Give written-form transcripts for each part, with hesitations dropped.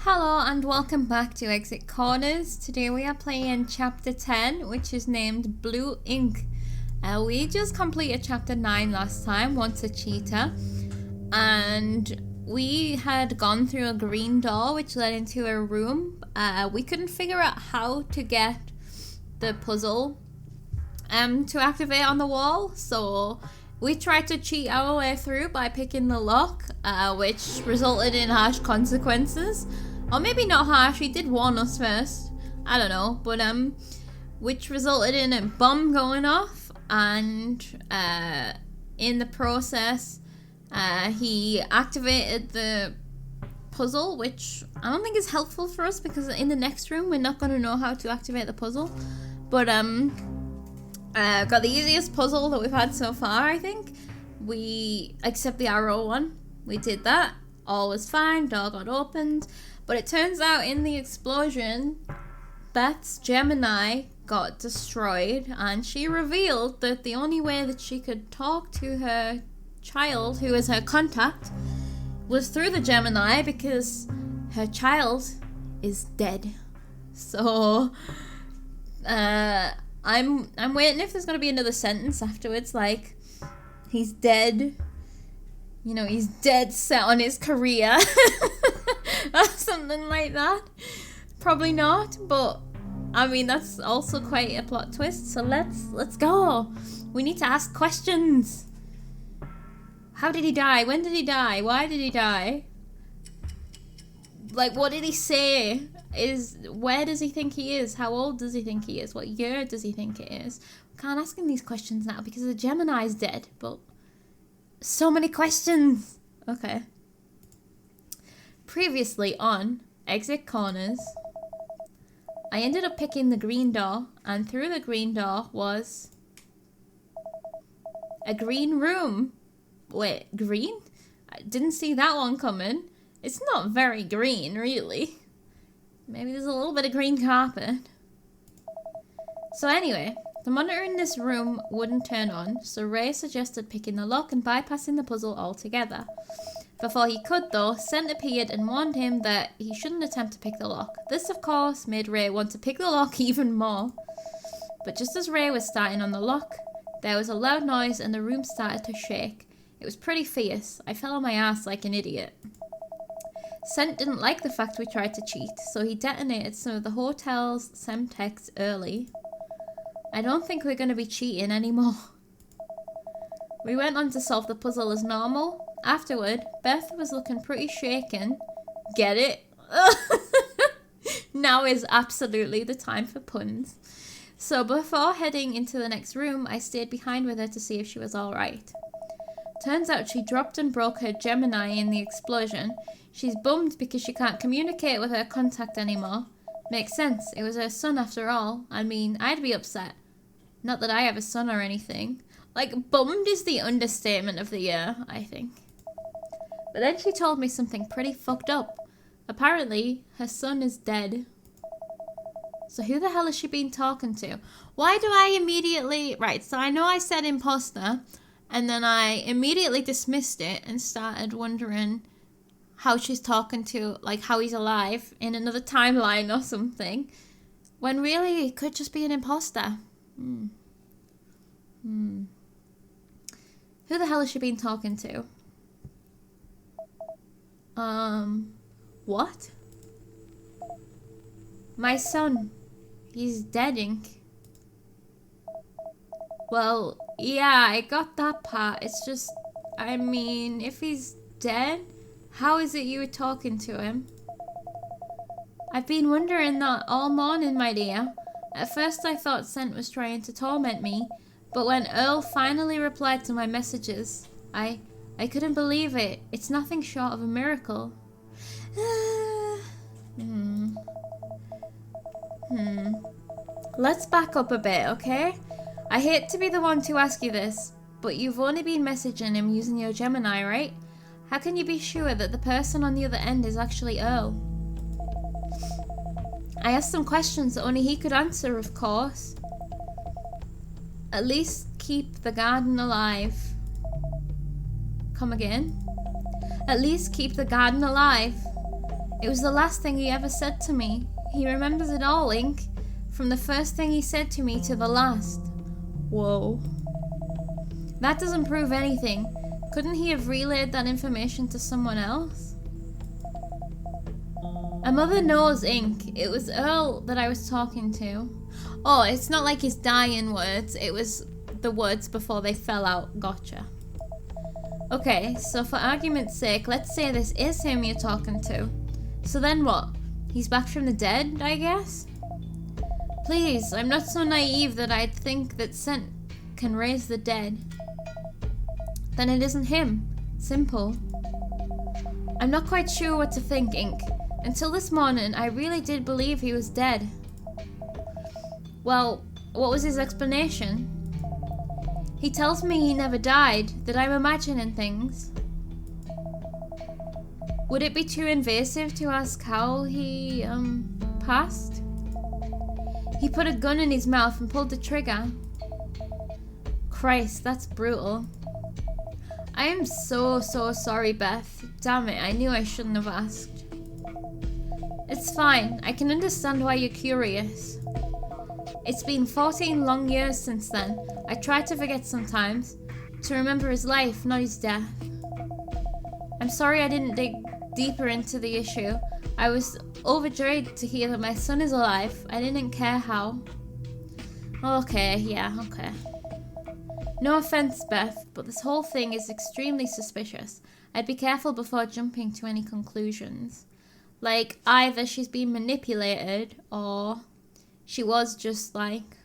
Hello and welcome back to Exit Corners. Today we are playing chapter 10, which is named Blue Ink. We just completed chapter 9 last time, Once a Cheater, and we had gone through a green door which led into a room. We couldn't figure out how to get the puzzle to activate on the wall, so we tried to cheat our way through by picking the lock, which resulted in harsh consequences. Or maybe not harsh, he did warn us first. I don't know, but which resulted in a bomb going off, and in the process, he activated the puzzle, which I don't think is helpful for us because in the next room we're not going to know how to activate the puzzle. But got the easiest puzzle that we've had so far, I think. Except the arrow one, we did that. All was fine, door got opened. But it turns out in the explosion, Beth's Gemini got destroyed, and she revealed that the only way that she could talk to her child, who is her contact, was through the Gemini because her child is dead. So I'm waiting if there's going to be another sentence afterwards, like, he's dead. You know, he's dead set on his career. Or something like that. Probably not, but I mean, that's also quite a plot twist. So let's go. We need to ask questions. How did he die? When did he die? Why did he die? Like, what did he say? Where does he think he is? How old does he think he is? What year does he think it is? We can't ask him these questions now because the Gemini's dead, but so many questions. Okay. Previously on Exit Corners, I ended up picking the green door, and through the green door was a green room. Wait, green? I didn't see that one coming. It's not very green, really. Maybe there's a little bit of green carpet. So anyway, the monitor in this room wouldn't turn on, so Ray suggested picking the lock and bypassing the puzzle altogether. Before he could, though, Sent appeared and warned him that he shouldn't attempt to pick the lock. This, of course, made Ray want to pick the lock even more. But just as Ray was starting on the lock, there was a loud noise and the room started to shake. It was pretty fierce. I fell on my ass like an idiot. Sent didn't like the fact we tried to cheat, so he detonated some of the hotel's Semtex early. I don't think we're going to be cheating anymore. We went on to solve the puzzle as normal. Afterward, Beth was looking pretty shaken. Get it? Now is absolutely the time for puns. So before heading into the next room, I stayed behind with her to see if she was alright. Turns out she dropped and broke her Gemini in the explosion. She's bummed because she can't communicate with her contact anymore. Makes sense, it was her son after all. I mean, I'd be upset. Not that I have a son or anything. Like, bummed is the understatement of the year, I think. But then she told me something pretty fucked up. Apparently, her son is dead. So who the hell has she been talking to? Why do I immediately... Right, so I know I said imposter, and then I immediately dismissed it and started wondering how she's talking to, like, how he's alive in another timeline or something. When really, it could just be an imposter. Who the hell has she been talking to? What? My son. He's dead, Ink. Well, yeah, I got that part. It's just, I mean, if he's dead, how is it you were talking to him? I've been wondering that all morning, my dear. At first I thought Sent was trying to torment me, but when Earl finally replied to my messages, I couldn't believe it. It's nothing short of a miracle. Let's back up a bit, okay? I hate to be the one to ask you this, but you've only been messaging him using your Gemini, right? How can you be sure that the person on the other end is actually Earl? I asked some questions that only he could answer, of course. At least keep the garden alive. Come again? At least keep the garden alive. It was the last thing he ever said to me. He remembers it all, Ink. From the first thing he said to me to the last. Whoa. That doesn't prove anything. Couldn't he have relayed that information to someone else? A mother knows, Ink. It was Earl that I was talking to. Oh, it's not like his dying words. It was the words before they fell out. Gotcha. Okay, so for argument's sake, let's say this is him you're talking to. So then what? He's back from the dead, I guess? Please, I'm not so naive that I'd think that scent can raise the dead. Then it isn't him. Simple. I'm not quite sure what to think, Ink. Until this morning, I really did believe he was dead. Well, what was his explanation? He tells me he never died, that I'm imagining things. Would it be too invasive to ask how he, passed? He put a gun in his mouth and pulled the trigger. Christ, that's brutal. I am so sorry, Beth. Damn it, I knew I shouldn't have asked. It's fine, I can understand why you're curious. It's been 14 long years since then. I try to forget sometimes. To remember his life, not his death. I'm sorry I didn't dig deeper into the issue. I was overjoyed to hear that my son is alive. I didn't care how. Okay, yeah, okay. No offense, Beth, but this whole thing is extremely suspicious. I'd be careful before jumping to any conclusions. Like, either she's been manipulated, or she was just like...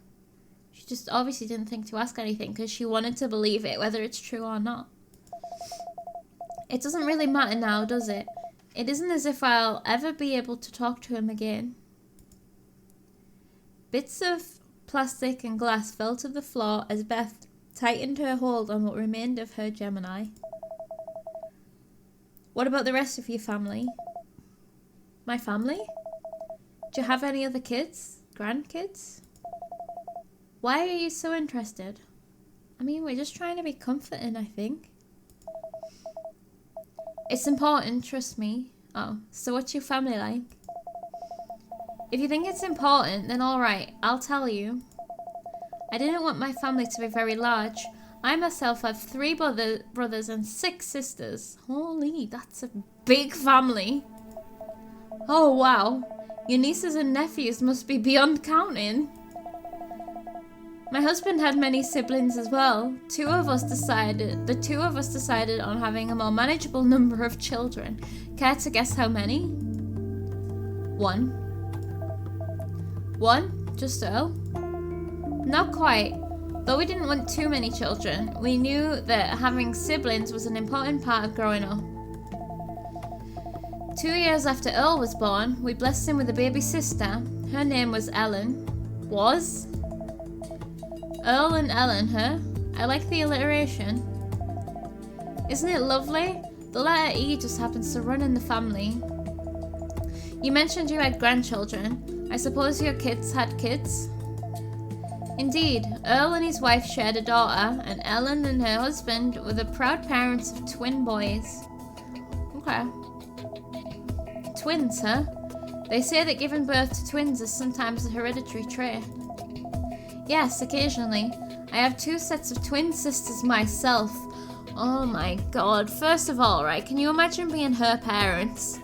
She just obviously didn't think to ask anything because she wanted to believe it, whether it's true or not. It doesn't really matter now, does it? It isn't as if I'll ever be able to talk to him again. Bits of plastic and glass fell to the floor as Beth tightened her hold on what remained of her Gemini. What about the rest of your family? My family? Do you have any other kids? Grandkids? Why are you so interested? I mean, we're just trying to be comforting, I think. It's important, trust me. Oh, so what's your family like? If you think it's important, then alright, I'll tell you. I didn't want my family to be very large. I myself have 3 brothers and 6 sisters. Holy, that's a big family. Oh wow, your nieces and nephews must be beyond counting. My husband had many siblings as well. The two of us decided on having a more manageable number of children. Care to guess how many? 1. 1? Just Earl? Not quite. Though we didn't want too many children, we knew that having siblings was an important part of growing up. 2 years after Earl was born, we blessed him with a baby sister. Her name was Ellen. Was? Earl and Ellen, huh? I like the alliteration. Isn't it lovely? The letter E just happens to run in the family. You mentioned you had grandchildren. I suppose your kids had kids? Indeed, Earl and his wife shared a daughter, and Ellen and her husband were the proud parents of twin boys. Okay. Twins, huh? They say that giving birth to twins is sometimes a hereditary trait. Yes, occasionally. I have 2 sets of twin sisters myself. Oh my god. First of all, right, can you imagine being her parents?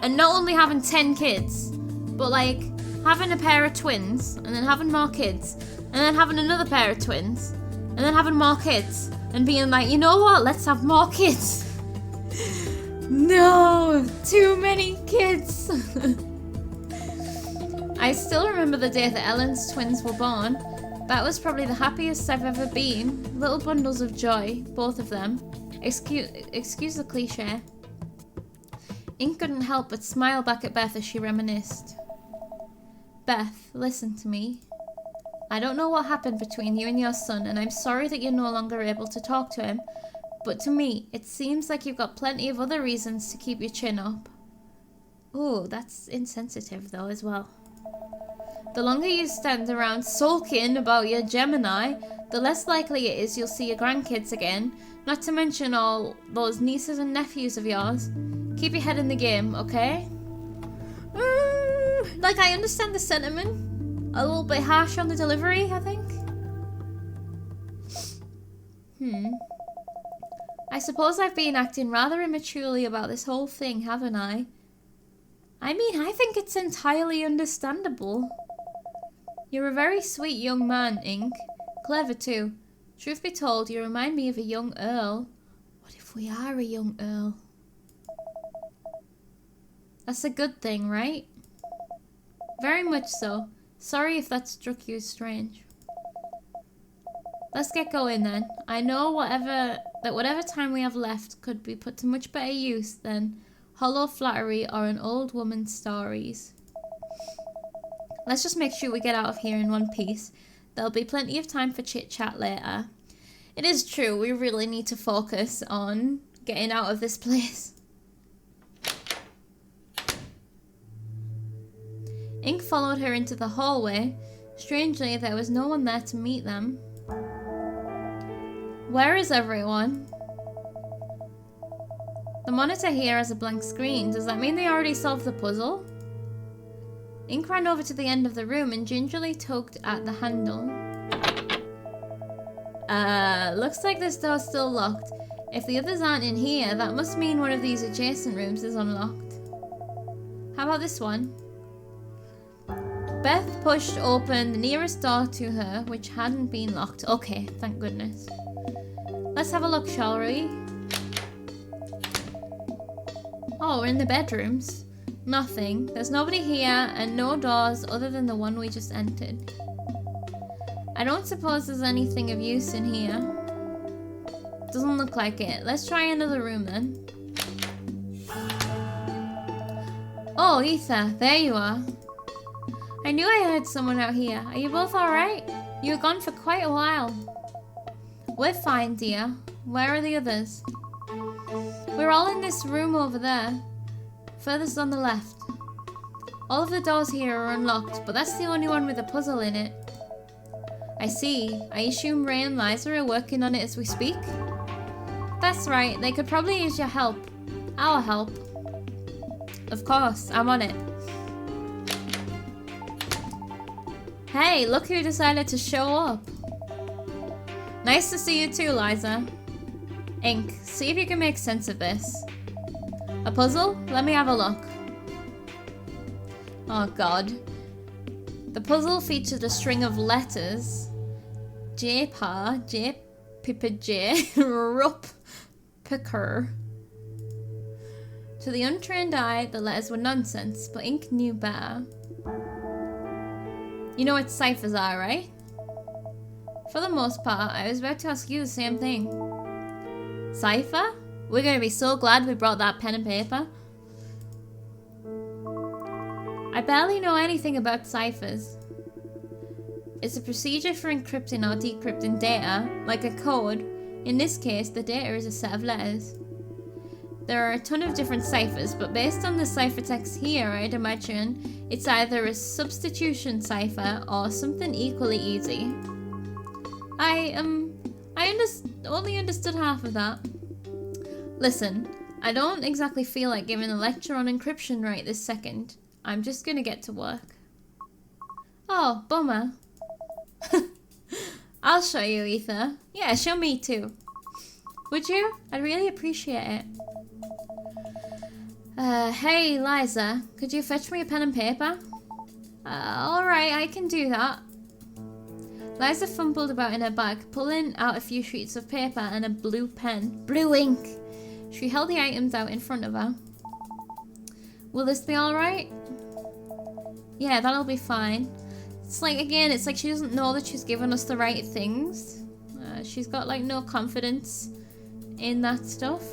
And not only having 10 kids, but like having a pair of twins, and then having more kids, and then having another pair of twins, and then having more kids, and being like, you know what, let's have more kids. No, too many kids. I still remember the day that Ellen's twins were born. That was probably the happiest I've ever been. Little bundles of joy, both of them. Excuse the cliche. Ink couldn't help but smile back at Beth as she reminisced. Beth, listen to me. I don't know what happened between you and your son, and I'm sorry that you're no longer able to talk to him, but to me, it seems like you've got plenty of other reasons to keep your chin up. Ooh, that's insensitive though as well. The longer you stand around sulking about your Gemini, the less likely it is you'll see your grandkids again, not to mention all those nieces and nephews of yours. Keep your head in the game, okay? Like, I understand the sentiment. A little bit harsh on the delivery, I think. I suppose I've been acting rather immaturely about this whole thing, haven't I? I mean, I think it's entirely understandable. You're a very sweet young man, Ink. Clever too. Truth be told, you remind me of a young earl. What if we are a young earl? That's a good thing, right? Very much so. Sorry if that struck you as strange. Let's get going then. I know whatever time we have left could be put to much better use than hollow flattery or an old woman's stories. Let's just make sure we get out of here in one piece. There'll be plenty of time for chit-chat later. It is true, we really need to focus on getting out of this place. Ink followed her into the hallway. Strangely, there was no one there to meet them. Where is everyone? The monitor here has a blank screen. Does that mean they already solved the puzzle? Ink ran over to the end of the room and gingerly tugged at the handle. Looks like this door's still locked. If the others aren't in here, that must mean one of these adjacent rooms is unlocked. How about this one? Beth pushed open the nearest door to her, which hadn't been locked. Okay, thank goodness. Let's have a look, shall we? Oh, we're in the bedrooms. Nothing. There's nobody here and no doors other than the one we just entered. I don't suppose there's anything of use in here. Doesn't look like it. Let's try another room then. Oh, Ether, there you are. I knew I heard someone out here. Are you both alright? You were gone for quite a while. We're fine, dear. Where are the others? We're all in this room over there. Furthest on the left. All of the doors here are unlocked, but that's the only one with a puzzle in it. I see. I assume Ray and Liza are working on it as we speak? That's right. They could probably use your help. Our help. Of course. I'm on it. Hey, look who decided to show up. Nice to see you too, Liza. Ink, see if you can make sense of this. A puzzle? Let me have a look. Oh god. The puzzle featured a string of letters. J-Pa, J-Pippa-J, Rup, Picker. To the untrained eye, the letters were nonsense, but Ink knew better. You know what ciphers are, right? For the most part, I was about to ask you the same thing. Cipher? We're going to be so glad we brought that pen and paper. I barely know anything about ciphers. It's a procedure for encrypting or decrypting data, like a code. In this case, the data is a set of letters. There are a ton of different ciphers, but based on the ciphertext here, I'd imagine it's either a substitution cipher or something equally easy. I only understood half of that. Listen, I don't exactly feel like giving a lecture on encryption right this second. I'm just gonna get to work. Oh, bummer. I'll show you, Ether. Yeah, show me too. Would you? I'd really appreciate it. Hey, Liza, could you fetch me a pen and paper? Alright, I can do that. Liza fumbled about in her bag, pulling out a few sheets of paper and a blue pen. Blue ink! She held the items out in front of her. Will this be alright? Yeah, that'll be fine. It's like, again, it's like she doesn't know that she's given us the right things. She's got, like, no confidence in that stuff.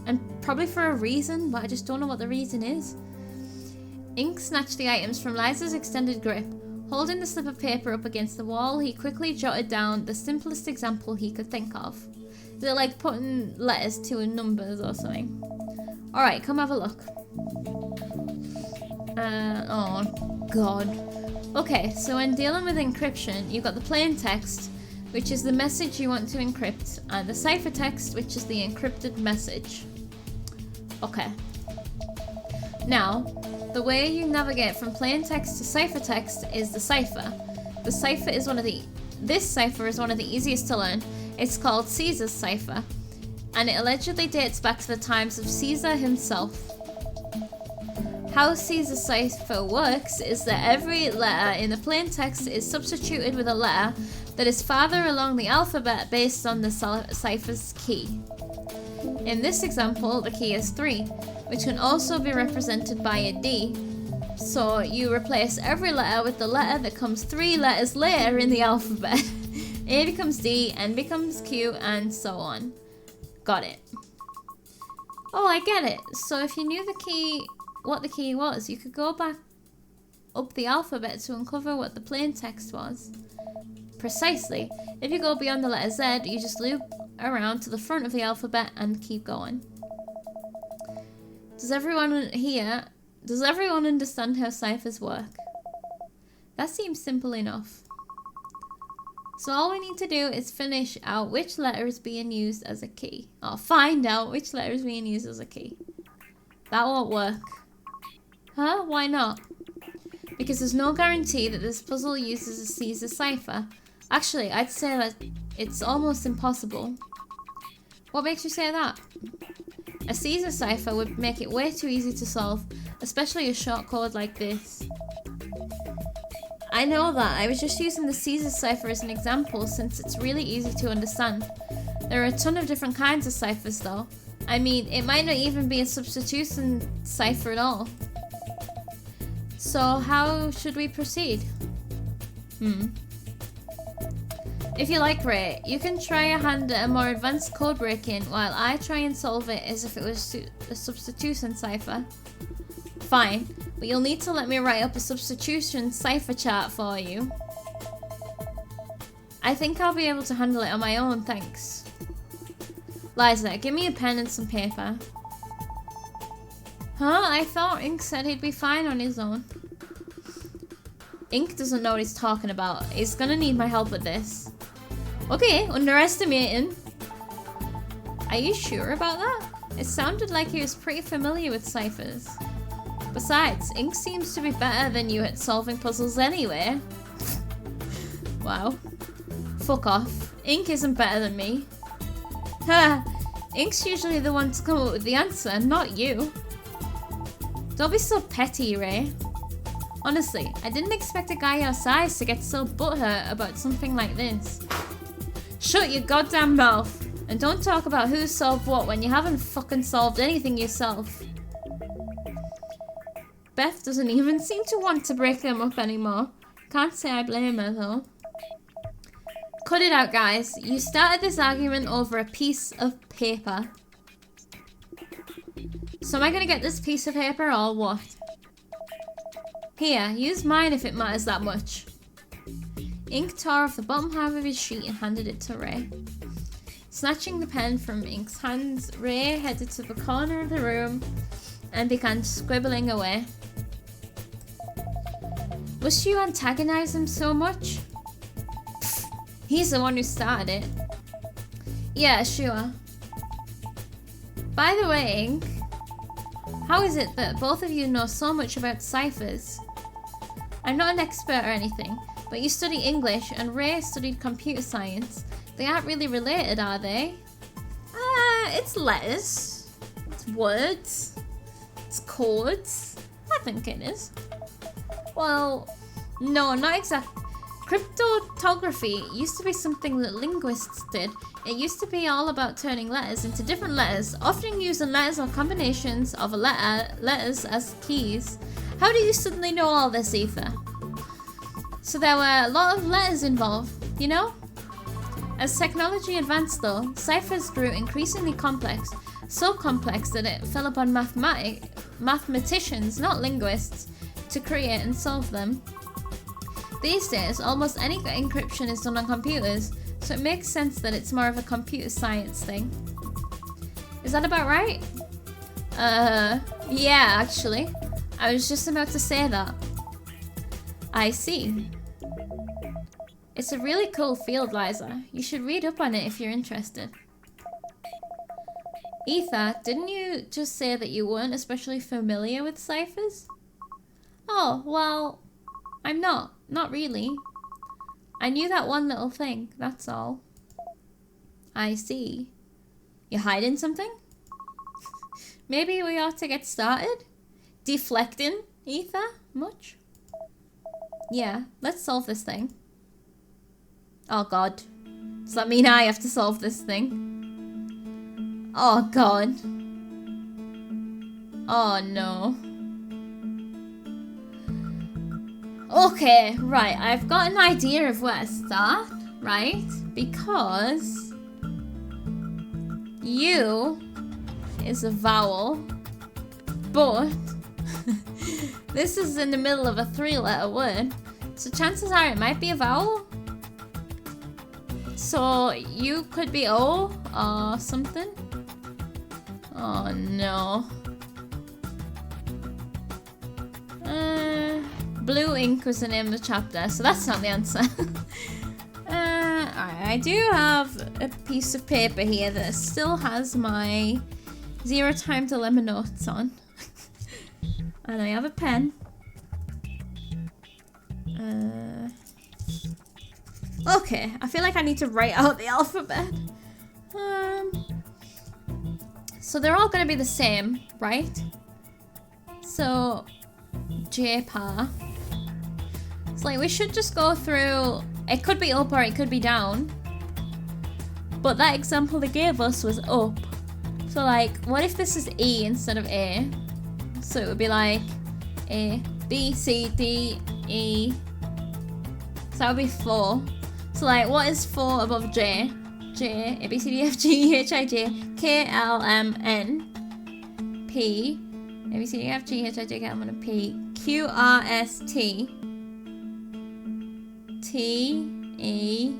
And probably for a reason, but I just don't know what the reason is. Ink snatched the items from Liza's extended grip. Holding the slip of paper up against the wall, he quickly jotted down the simplest example he could think of. Is it like putting letters to numbers or something? Alright, come have a look. Oh god. Okay, so when dealing with encryption, you've got the plain text, which is the message you want to encrypt, and the ciphertext, which is the encrypted message. Okay. Now, the way you navigate from plain text to ciphertext is the cipher. This cipher is one of the easiest to learn. It's called Caesar's cipher, and it allegedly dates back to the times of Caesar himself. How Caesar's cipher works is that every letter in the plain text is substituted with a letter that is farther along the alphabet based on the cipher's key. In this example, the key is 3, which can also be represented by a D. So you replace every letter with the letter that comes 3 letters later in the alphabet. A becomes D, N becomes Q, and so on. Got it. Oh, I get it. So if you knew what the key was, you could go back up the alphabet to uncover what the plain text was. Precisely. If you go beyond the letter Z, you just loop around to the front of the alphabet and keep going. Does everyone understand how ciphers work? That seems simple enough. So all we need to do is finish out which letter is being used as a key. Or find out which letter is being used as a key. That won't work. Huh? Why not? Because there's no guarantee that this puzzle uses a Caesar cipher. Actually, I'd say that it's almost impossible. What makes you say that? A Caesar cipher would make it way too easy to solve, especially a short code like this. I know that. I was just using the Caesar cipher as an example since it's really easy to understand. There are a ton of different kinds of ciphers though. I mean, it might not even be a substitution cipher at all. So how should we proceed? If you like, Ray, you can try a hand at a more advanced code break-in while I try and solve it as if it was a substitution cipher. Fine, but you'll need to let me write up a substitution cipher chart for you. I think I'll be able to handle it on my own, thanks. Liza, give me a pen and some paper. Huh? I thought Ink said he'd be fine on his own. Ink doesn't know what he's talking about. He's gonna need my help with this. Okay, underestimating. Are you sure about that? It sounded like he was pretty familiar with ciphers. Besides, Ink seems to be better than you at solving puzzles anyway. Wow. Fuck off. Ink isn't better than me. Ha! Ink's usually the one to come up with the answer, not you. Don't be so petty, Ray. Honestly, I didn't expect a guy your size to get so butthurt about something like this. Shut your goddamn mouth, and don't talk about who solved what when you haven't fucking solved anything yourself. Beth doesn't even seem to want to break them up anymore. Can't say I blame her though. Cut it out, guys. You started this argument over a piece of paper. So am I gonna get this piece of paper or what? Here, use mine if it matters that much. Ink tore off the bottom half of his sheet and handed it to Ray. Snatching the pen from Ink's hands, Ray headed to the corner of the room and began scribbling away. Must you antagonize him so much? Pfft, he's the one who started it. Yeah, sure. By the way, Ink, how is it that both of you know so much about ciphers? I'm not an expert or anything, but you study English and Ray studied computer science. They aren't really related, are they? It's letters. It's words. It's codes. I think it is. Well, no, not exactly. Cryptography used to be something that linguists did. It used to be all about turning letters into different letters, often using letters or combinations of letters as keys. How do you suddenly know all this, Aoife? So there were a lot of letters involved, you know? As technology advanced though, ciphers grew increasingly complex, so complex that it fell upon mathematicians, not linguists, to create and solve them. These days, almost any encryption is done on computers, so it makes sense that it's more of a computer science thing. Is that about right? Yeah, actually. I was just about to say that. I see. It's a really cool field, Liza. You should read up on it if you're interested. Ether, didn't you just say that you weren't especially familiar with ciphers? Oh, well, I'm not. Not really. I knew that one little thing, that's all. I see. You're hiding something? Maybe we ought to get started? Deflecting, Ether? Much? Yeah, let's solve this thing. Oh god. Does that mean I have to solve this thing? Oh god. Oh no. Okay, right, I've got an idea of where to start, right? Because you is a vowel, but this is in the middle of a 3-letter word, so chances are it might be a vowel. So you could be O or something. Oh no. Blue ink was the name of the chapter, so that's not the answer. Alright, I do have a piece of paper here that still has my 0 time dilemma notes on. And I have a pen. Okay, I feel like I need to write out the alphabet. So they're all going to be the same, right? So, J-par. It's like we should just go through. It could be up or it could be down. But that example they gave us was up. So like, what if this is E instead of A? So it would be like A, B, C, D, E. So that would be 4. So like, what is 4 above J? J, A, B, C, D, F, G, H, I, J, K, L, M, N, P, A, B, C, D, F, G, H, I, J, K, L, M, N, P, Q, R, S, T, T, E,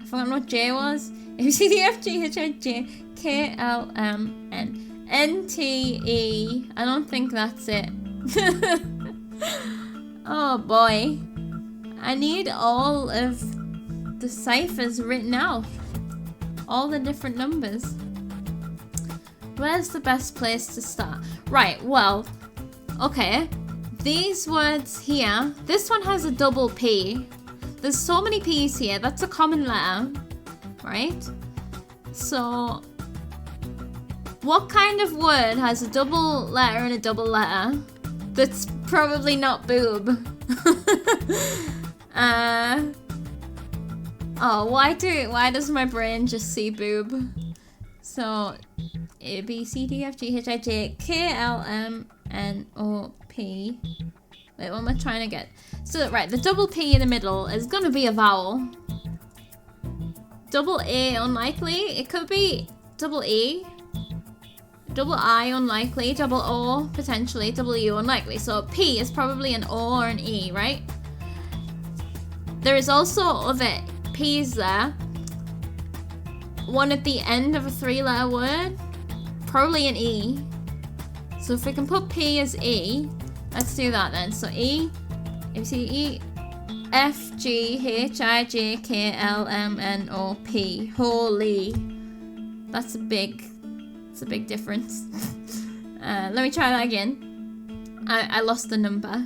I forgot what J was, A, B, C, D, F, G, H, I, J, K, L, M, N, N, T, E, I don't think that's it. Oh boy. I need all of the ciphers written out. All the different numbers. Where's the best place to start? Right, well, okay. These words here, this one has a double P. There's so many P's here, that's a common letter, right? So, what kind of word has a double letter and a double letter that's probably not boob? Oh, why does my brain just see boob? So, A, B, C, D, F, G, H, I, J, K, L, M, N, O, P. Wait, what am I trying to get? So, right, the double P in the middle is gonna be a vowel. Double A, unlikely. It could be double E. Double I, unlikely. Double O, potentially. Double U, unlikely. So, P is probably an O or an E, right? There is also other P's there. One at the end of a 3-letter word. Probably an E. So if we can put P as E, let's do that then. So E, A, B, C, D, E, F, G, H, I, J, K, L, M, N, O, P. Holy. That's a big difference. Let me try that again. I lost the number.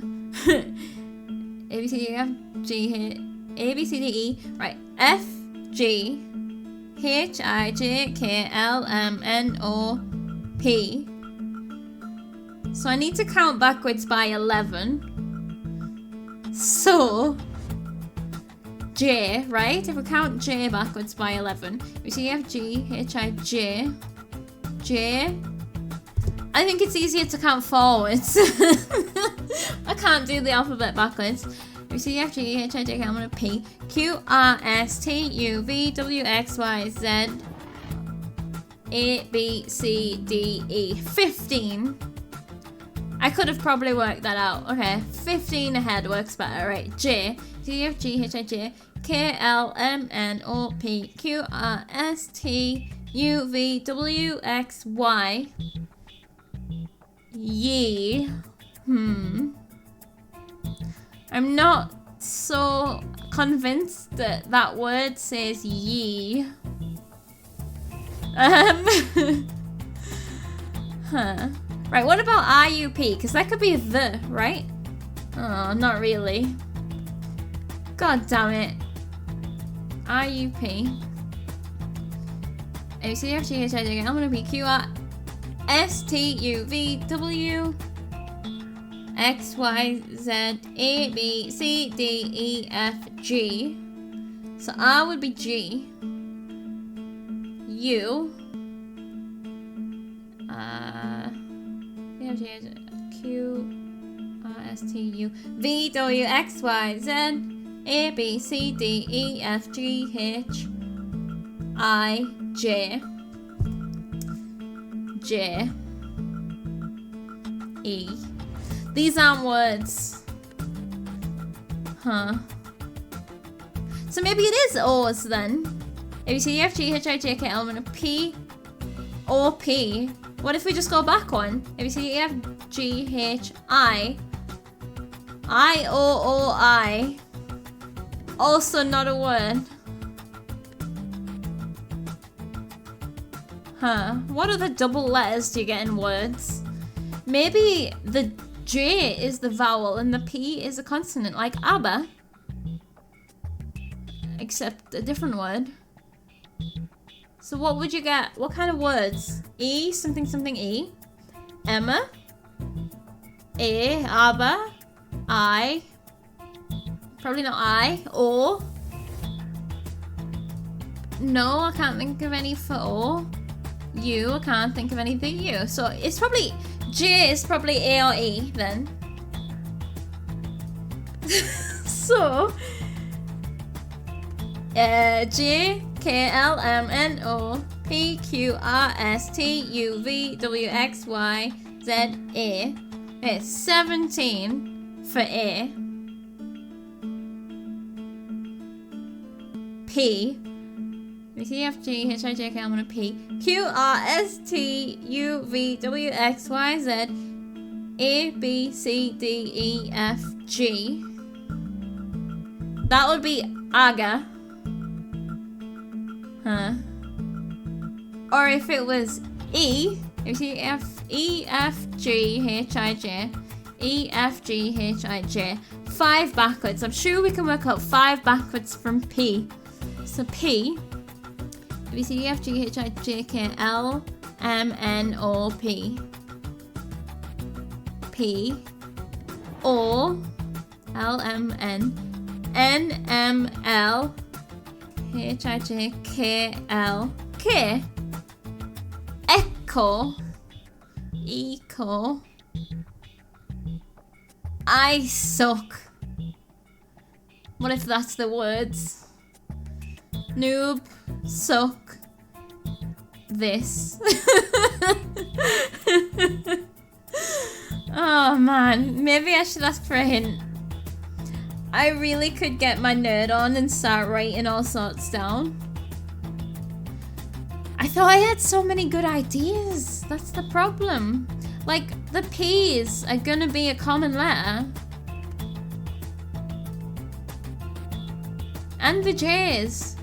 A, B, C, D, E, F, G, H, A, B, C, D, E. Right. F, G, H, I, J, K, L, M, N, O, P. So I need to count backwards by 11. So, J, right? If we count J backwards by 11, we see F, G, H, I, J. J. I think it's easier to count forwards. I can't do the alphabet backwards. We see F, G, H, I, J, K, L, M, N, O, P, Q, R, S, T, U, V, W, X, Y, Z, A, B, C, D, E. 15. I could have probably worked that out. Okay, 15 ahead works better. Right, J, D, F, G, H, I, J, K, L, M, N, O, P, Q, R, S, T, U, V, W, X, Y. Ye. I'm not so convinced that that word says ye. Huh. Right, what about IUP? Because that could be the, right? Oh, not really. God damn it. IUP. ABCDFGHIJ, I'm gonna be QR STUVW XYZ ABCDEFG. So R would be G. U. Q. R S T U V W X Y Z A B C D E F G H I J J E. These aren't words. Huh. So maybe it is O's then. A B C D E F G H I J K L M N P O P. What if we just go back one? A B C D E F G H I I O O I. Also not a word. Huh. What other double letters do you get in words? Maybe the J is the vowel and the P is a consonant, like ABBA. Except a different word. So what would you get? What kind of words? E, something something E. Emma. A, ABBA. I. Probably not I. O. No, I can't think of any for O. U, I can't think of any for U. So it's probably, J is probably A or E then. So, J, K, L, M, N, O, P, Q, R, S, T, U, V, W, X, Y, Z, A. It's 17 for A. P. C, F, G, H, I, J, K, L, M, N, P. Q, R, S, T, U, V, W, X, Y, Z, A, B, C, D, E, F, G. That would be AGA. Huh. Or if it was E, if you F, E, F, G, H, I, J. E, F, G, H, I, J. 5 backwards. I'm sure we can work out 5 backwards from P. So P. A, B, C, D, F, G, H, I, J, K, L, M, N, O, P. P. O. L, M, N. N, M, L. H, I, J, K, L. K. Echo. Echo. I suck. What if that's the words? Noob. Suck. This. Oh man, maybe I should ask for a hint. I really could get my nerd on and start writing all sorts down. I thought I had so many good ideas. That's the problem. Like, the P's are gonna be a common letter. And the J's.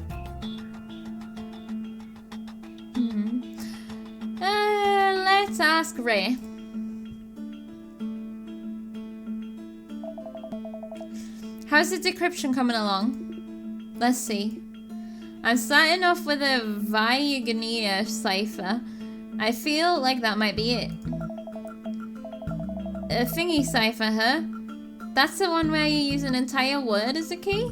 Let's ask Ray. How's the decryption coming along? Let's see. I'm starting off with a Vyagania cipher. I feel like that might be it. A thingy cipher, huh? That's the one where you use an entire word as a key?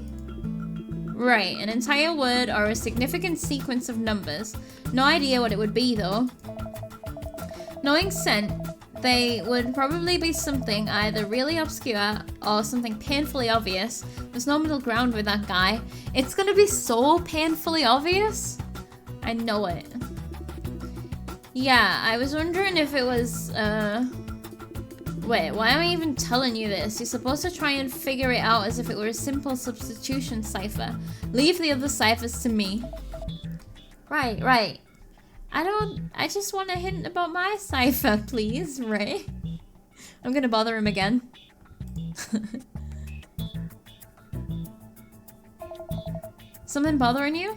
Right, an entire word or a significant sequence of numbers. No idea what it would be though. Knowing scent, they would probably be something either really obscure or something painfully obvious. There's no middle ground with that guy. It's gonna be so painfully obvious. I know it. Yeah, I was wondering if it was, wait, why am I even telling you this? You're supposed to try and figure it out as if it were a simple substitution cipher. Leave the other ciphers to me. Right. I just want a hint about my cipher, please, Ray. I'm gonna bother him again. Something bothering you?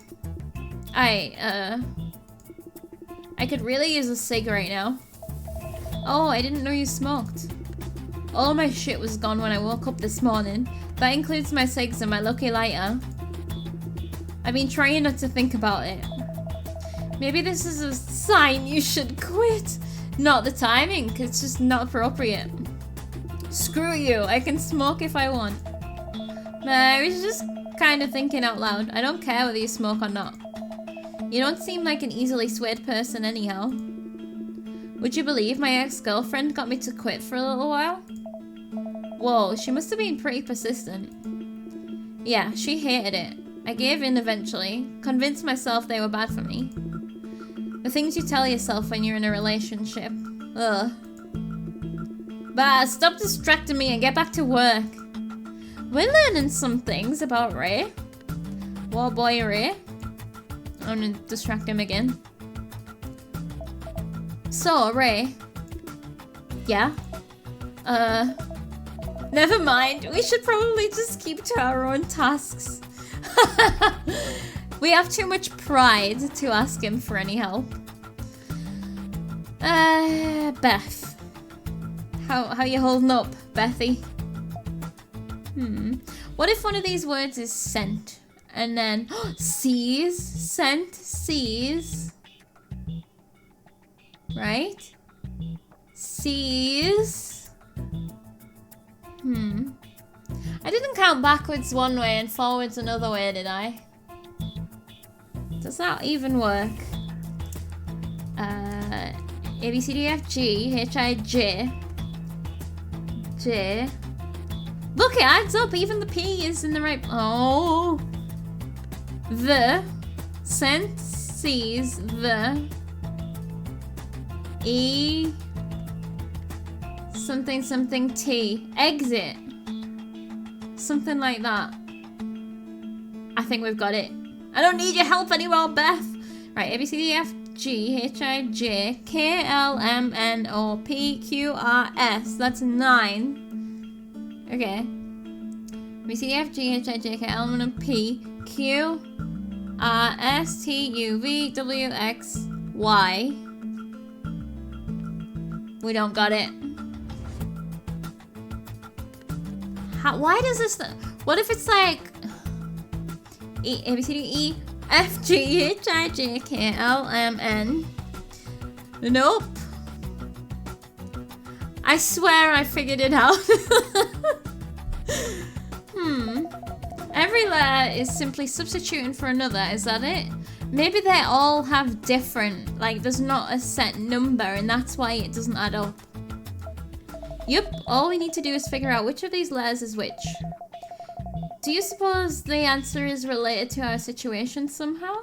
I could really use a cig right now. Oh, I didn't know you smoked. All my shit was gone when I woke up this morning. That includes my cigs and my lucky lighter. I've been trying not to think about it. Maybe this is a sign you should quit. Not the timing, it's just not appropriate. Screw you, I can smoke if I want. I was just kind of thinking out loud. I don't care whether you smoke or not. You don't seem like an easily swayed person anyhow. Would you believe my ex-girlfriend got me to quit for a little while? Whoa, she must have been pretty persistent. Yeah, she hated it. I gave in eventually, convinced myself they were bad for me. The things you tell yourself when you're in a relationship. Ugh. Bah, stop distracting me and get back to work. We're learning some things about Ray. What boy Ray? I'm gonna distract him again. So, Ray. Yeah? Never mind. We should probably just keep to our own tasks. We have too much pride to ask him for any help. Beth. How you holding up, Bethy? What if one of these words is scent? And then, sees? Scent, sees. Right? Sees. I didn't count backwards one way and forwards another way, did I? Does that even work? A, B, C, D, F, G, H, I, J. J. Look, it adds up. Even the P is in the right... Oh. The. Scent, sees, the. E. Something, something, T. Exit. Something like that. I think we've got it. I don't need your help anymore, Beth. Right, A, B, C, D, F, G, H, I, J, K, L, M, N, O, P, Q, R, S. That's 9. Okay. A, B, C, D, F, G, H, I, J, K, L, M, N, O, P, Q, R, S, T, U, V, W, X, Y. We don't got it. Why does this... What if it's like... E, A, B, C, D, E, F, G, H, I, J, K, L, M, N. Nope. I swear I figured it out. Every letter is simply substituting for another, is that it? Maybe they all have different, like there's not a set number and that's why it doesn't add up. Yep, all we need to do is figure out which of these letters is which. Do you suppose the answer is related to our situation somehow?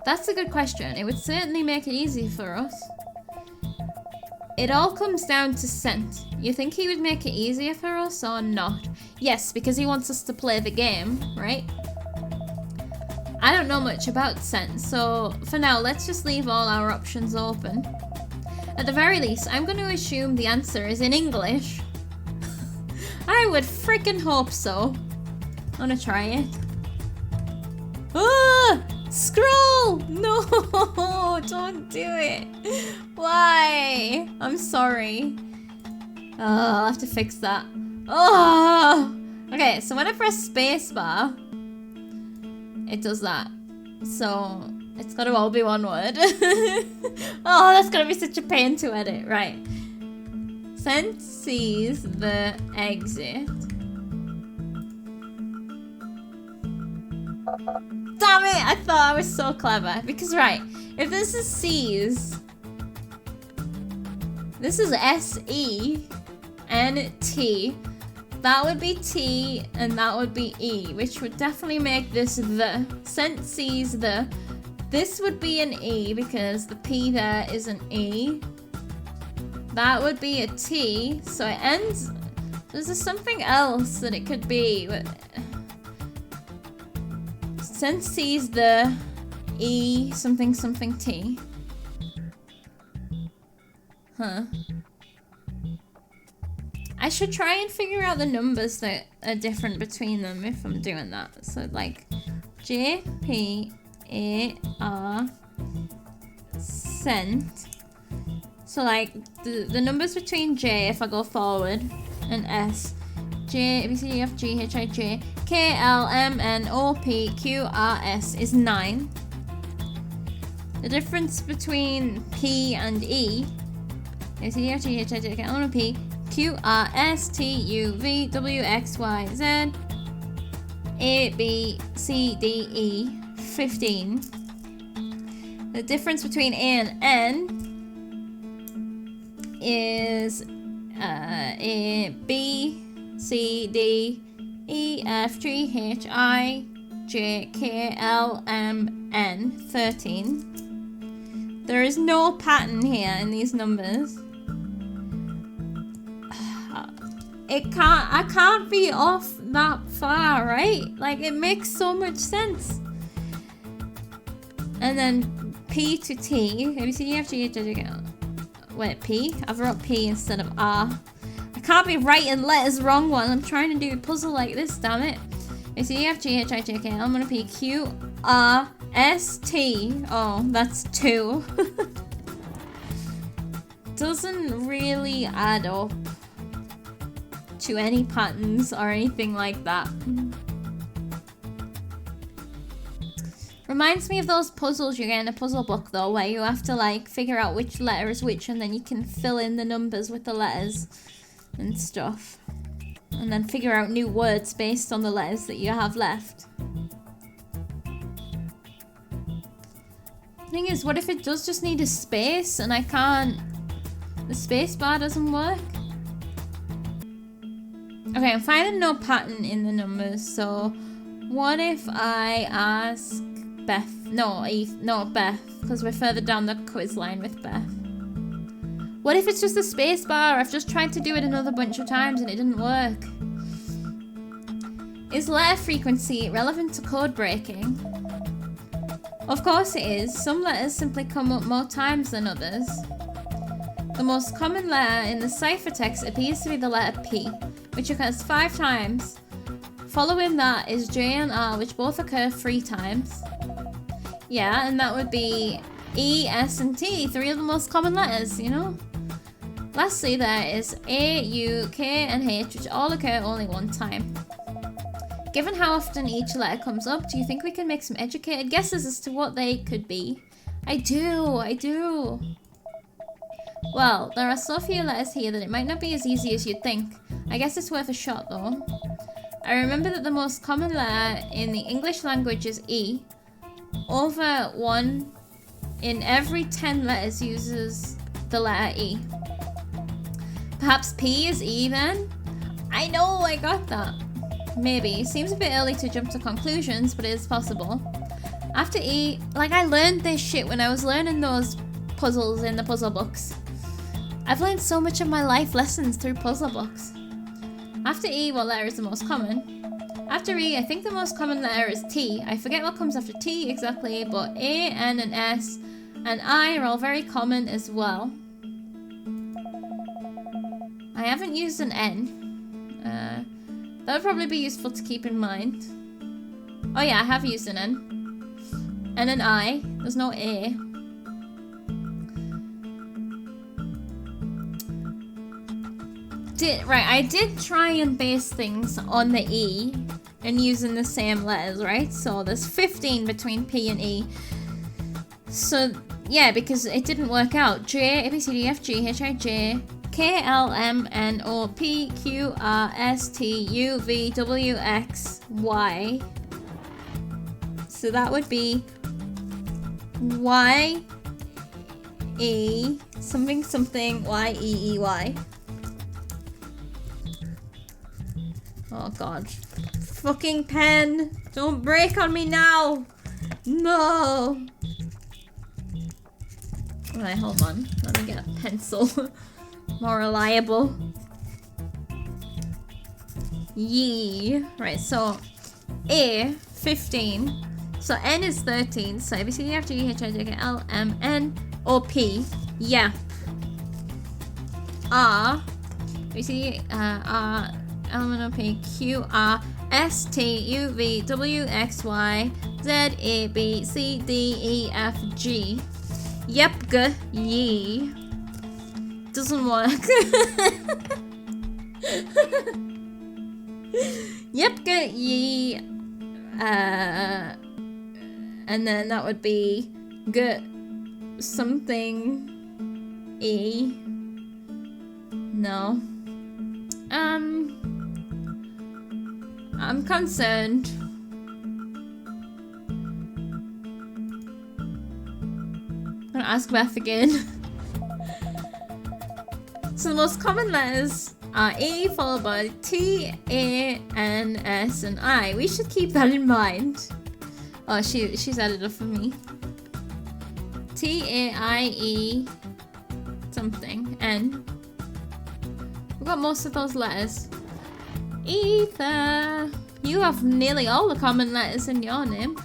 That's a good question. It would certainly make it easy for us. It all comes down to scent. You think he would make it easier for us or not? Yes, because he wants us to play the game, right? I don't know much about scent, so for now, let's just leave all our options open. At the very least, I'm going to assume the answer is in English. I would freaking hope so. I'm gonna try it. Ah! Scroll! No! Don't do it! Why? I'm sorry. Oh, I'll have to fix that. Oh! Okay, so when I press spacebar, it does that. So, it's gotta all be one word. Oh, that's gonna be such a pain to edit. Right. Scent sees the exit. Damn it! I thought I was so clever. Because, right, if this is sees, this is S-E-N-T. That would be T and that would be E, which would definitely make this the. Scent sees the. This would be an E because the P there is an E. That would be a T, so it ends... There's something else that it could be. Scent sees the E something something T. Huh. I should try and figure out the numbers that are different between them if I'm doing that. So like J, P, A, R, scent. So like the numbers between J, if I go forward, and S, J, A, B, C, D, F, G, H, I, J, K, L, M, N, O, P, Q, R, S is 9. The difference between P and E, A, C, D, F, G, H, I, J, K, L, M, N, O, P, Q, R, S, T, U, V, W, X, Y, Z, A, B, C, D, E, 15. The difference between A and N is A, B, C, D, E, F, G, H, I, J, K, L, M, N, 13. There is no pattern here in these numbers. I can't be off that far, right? Like, it makes so much sense. And then P to T, A, B, C, D, F, G, H, I, J, K, L. Wait, P? I've wrote P instead of R. I can't be writing letters wrong while I'm trying to do a puzzle like this, damn it. A, C, D, F, G, H, I, J, K, L, M, N, O, P, Q, R, S, T. Oh, that's 2. Doesn't really add up to any patterns or anything like that. Reminds me of those puzzles you get in a puzzle book though, where you have to like figure out which letter is which and then you can fill in the numbers with the letters and stuff. And then figure out new words based on the letters that you have left. Thing is, what if it does just need a space and I can't... The space bar doesn't work? Okay, I'm finding no pattern in the numbers, so what if I ask Beth? No, Beth, because we're further down the quiz line with Beth. What if it's just a space bar? I've just tried to do it another bunch of times and it didn't work. Is letter frequency relevant to code breaking? Of course it is. Some letters simply come up more times than others. The most common letter in the ciphertext appears to be the letter P, which occurs 5 times. Following that is J and R, which both occur 3 times. Yeah, and that would be E, S, and T, 3 of the most common letters, you know? Lastly, there is A, U, K, and H, which all occur only 1 time. Given how often each letter comes up, do you think we can make some educated guesses as to what they could be? I do. Well, there are so few letters here that it might not be as easy as you'd think. I guess it's worth a shot though. I remember that the most common letter in the English language is E. Over 1 in every 10 letters uses the letter E. Perhaps P is E then? I know, I got that. Maybe. Seems a bit early to jump to conclusions, but it is possible. After E, like I learned this shit when I was learning those puzzles in the puzzle books. I've learned so much of my life lessons through puzzle books. After E, what letter is the most common? After E, I think the most common letter is T. I forget what comes after T exactly, but A, N, and S, and I are all very common as well. I haven't used an N. That would probably be useful to keep in mind. Oh yeah, I have used an N. And an I. There's no A. I did try and base things on the E and using the same letters, right? So there's 15 between P and E. So yeah, because it didn't work out. J, A, B, C, D, F, G, H, I, J, K, L, M, N, O, P, Q, R, S, T, U, V, W, X, Y. So that would be Y, E, something, something, Y, E, E, Y. Oh god. Fucking pen! Don't break on me now! No! Alright, hold on. Let me get a pencil. More reliable. Yee. Right, so A, 15. So N is 13. So A, B, C, D, F, G, H, I, J, K, L, M, N, O, P. Yeah. R. A, B, C, D, R, L, M, N, O, P, Q, R, S, T, U, V, W, X, Y, Z, A, B, C, D, E, F, G. Yep, Yee. doesn't work. Yep, get ye. And then that would be get something e. No. I'm concerned. I'm gonna ask Beth again. So the most common letters are E followed by T, A, N, S, and I. We should keep that in mind. Oh, she's added it for me. T, A, I, E, something, N. We've got most of those letters. Ether. You have nearly all the common letters in your name.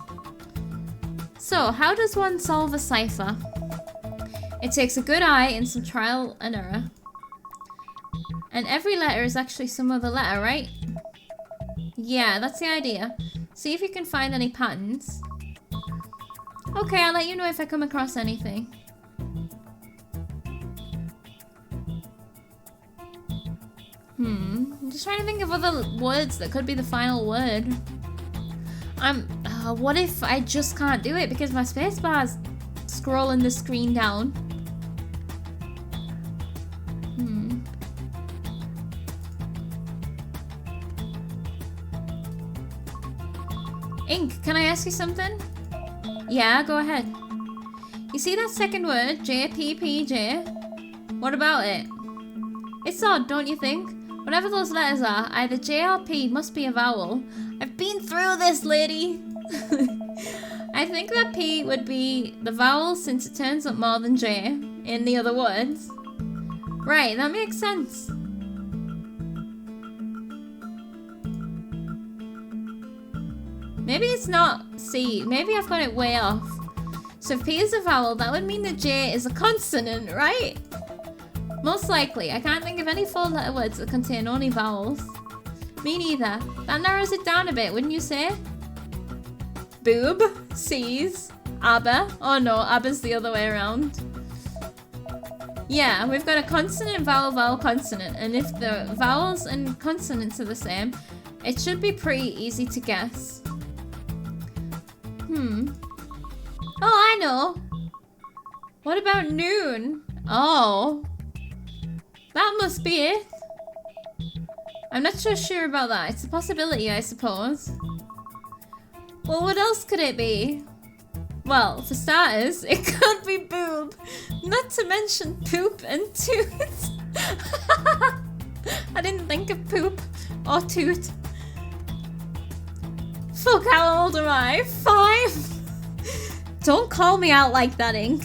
So, how does one solve a cipher? It takes a good eye and some trial and error. And every letter is actually some other letter, right? Yeah, that's the idea. See if you can find any patterns. Okay, I'll let you know if I come across anything. I'm just trying to think of other words that could be the final word. What if I just can't do it because my spacebar's scrolling the screen down? Ink, can I ask you something? Yeah, go ahead. You see that second word, JPPJ? What about it? It's odd, don't you think? Whatever those letters are, either J or P must be a vowel. I've been through this, lady! I think that P would be the vowel since it turns up more than J in the other words. Right, that makes sense. Maybe it's not C. Maybe I've got it way off. So if P is a vowel, that would mean that J is a consonant, right? Most likely. I can't think of any four-letter words that contain only vowels. Me neither. That narrows it down a bit, wouldn't you say? Boob, C's, ABBA. Oh no, ABBA's the other way around. Yeah, we've got a consonant, vowel, vowel, consonant. And if the vowels and consonants are the same, it should be pretty easy to guess. Oh, I know. What about noon? Oh. That must be it. I'm not so sure about that. It's a possibility, I suppose. Well, what else could it be? Well, for starters, it could be boob. Not to mention poop and toot. I didn't think of poop or toot. Fuck, how old am I? 5? Don't call me out like that, Ink.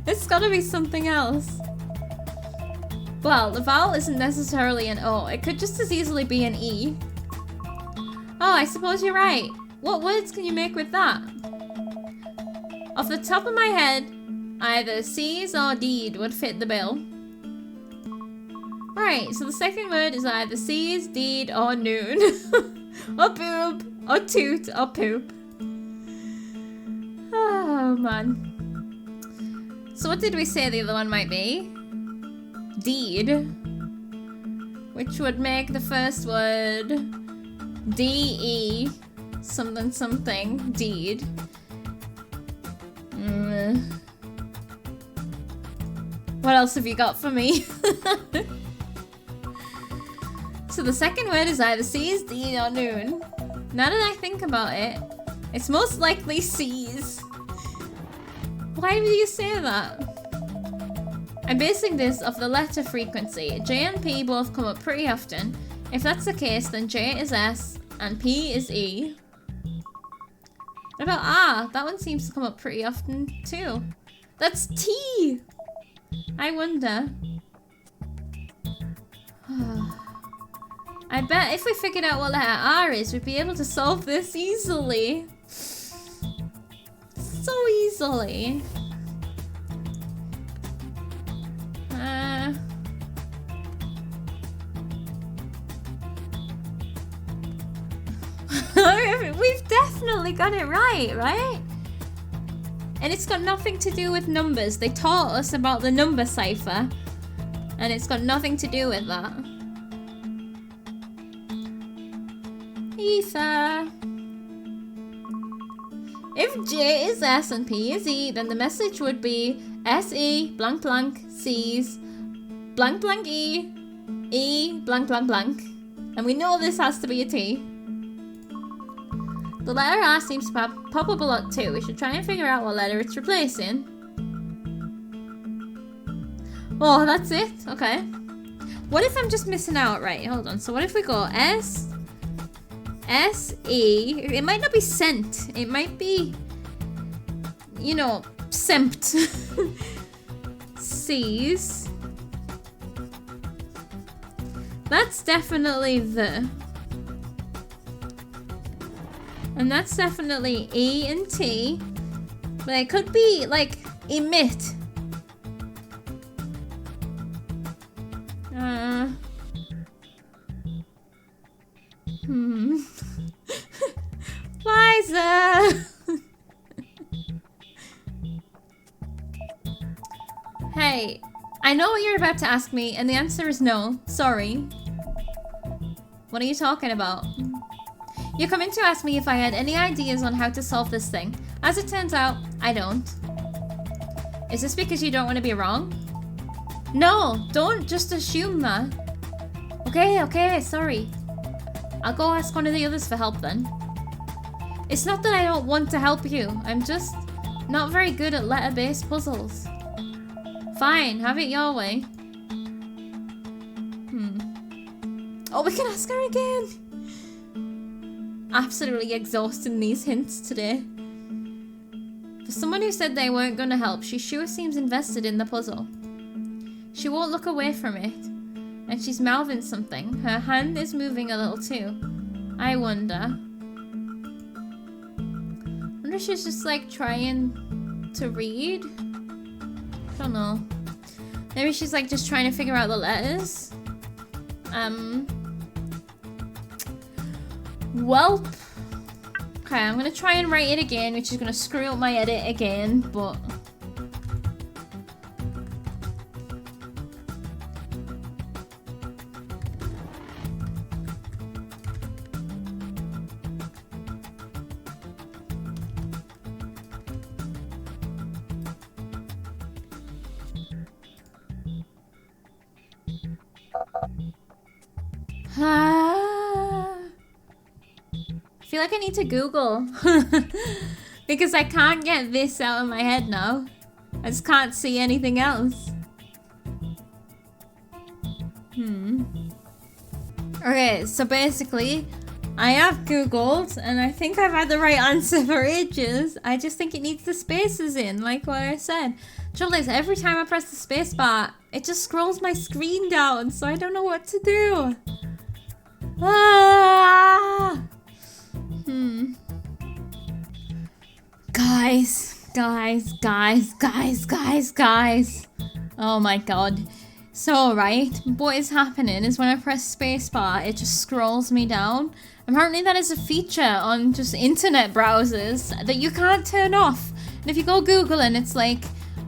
It's gotta be something else. Well, the vowel isn't necessarily an O. It could just as easily be an E. Oh, I suppose you're right. What words can you make with that? Off the top of my head, either C's or D'd would fit the bill. Right, so the second word is either C's, D'd, or noon. Or boob, or toot, or poop. Oh, man. So what did we say the other one might be? Deed. Which would make the first word D-E something something, deed. What else have you got for me? So the second word is either C's, deed, or noon. Now that I think about it, it's most likely C's. Why do you say that? I'm basing this off the letter frequency. J and P both come up pretty often. If that's the case, then J is S and P is E. What about R? That one seems to come up pretty often too. That's T! I wonder. I bet if we figured out what letter R is, we'd be able to solve this easily. So easily. We've definitely got it right? And it's got nothing to do with numbers. They taught us about the number cipher. And it's got nothing to do with that. Ether. If J is S and P is E, then the message would be SE blank blank C's blank blank E, E blank blank blank. And we know this has to be a T. The letter R seems to pop up a lot too. We should try and figure out what letter it's replacing. Oh, that's it? Okay. What if I'm just missing out? Right, hold on. So what if we go S, S-E. It might not be sent. It might be, you know, sempt. C's. That's definitely the. And that's definitely E and T. But it could be like emit. Liza! Hey, I know what you're about to ask me, and the answer is no. Sorry. What are you talking about? You come in to ask me if I had any ideas on how to solve this thing. As it turns out, I don't. Is this because you don't want to be wrong? No, don't just assume that. Okay, sorry. I'll go ask one of the others for help then. It's not that I don't want to help you. I'm just not very good at letter-based puzzles. Fine, have it your way. Oh, we can ask her again. Absolutely exhausting these hints today. For someone who said they weren't going to help, she sure seems invested in the puzzle. She won't look away from it. And she's mouthing something. Her hand is moving a little too. I wonder if she's just like trying to read? I don't know. Maybe she's like just trying to figure out the letters. Welp. Okay, I'm gonna try and write it again, which is gonna screw up my edit again, but... I feel like I need to Google because I can't get this out of my head now. I just can't see anything else. Okay, so basically I have Googled and I think I've had the right answer for ages. I just think it needs the spaces in, like what I said. Trouble is, every time I press the space bar, it just scrolls my screen down, so I don't know what to do. Ah! Guys. Oh my god. So, right, what is happening is when I press spacebar, it just scrolls me down. Apparently that is a feature on just internet browsers that you can't turn off. And if you go Googling, it's like,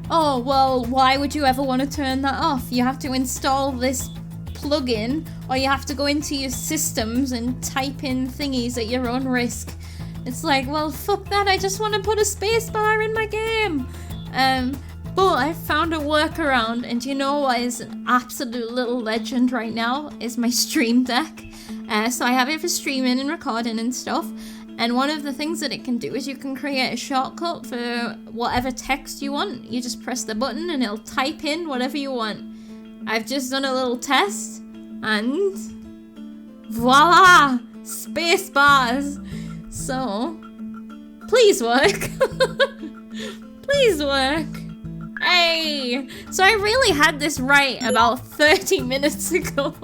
oh, well, why would you ever want to turn that off? You have to install this plugin, or you have to go into your systems and type in thingies at your own risk. It's like, well, fuck that, I just want to put a spacebar in my game. But I found a workaround, and you know what is an absolute little legend right now is my Stream Deck. So I have it for streaming and recording and stuff. And one of the things that it can do is you can create a shortcut for whatever text you want. You just press the button and it'll type in whatever you want. I've just done a little test and voila! Space bars! So, please work. Please work. Hey! So I really had this right about 30 minutes ago.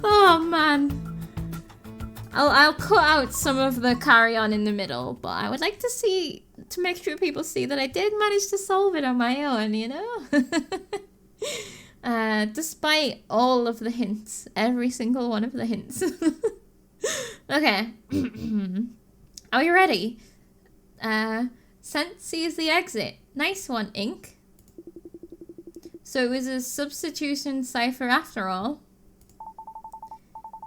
Oh man. I'll cut out some of the carry on in the middle, but I would like to make sure people see that I did manage to solve it on my own, you know? Despite all of the hints, every single one of the hints. Okay. Are you ready? Sent C is the exit. Nice one, Ink. So it was a substitution cipher after all.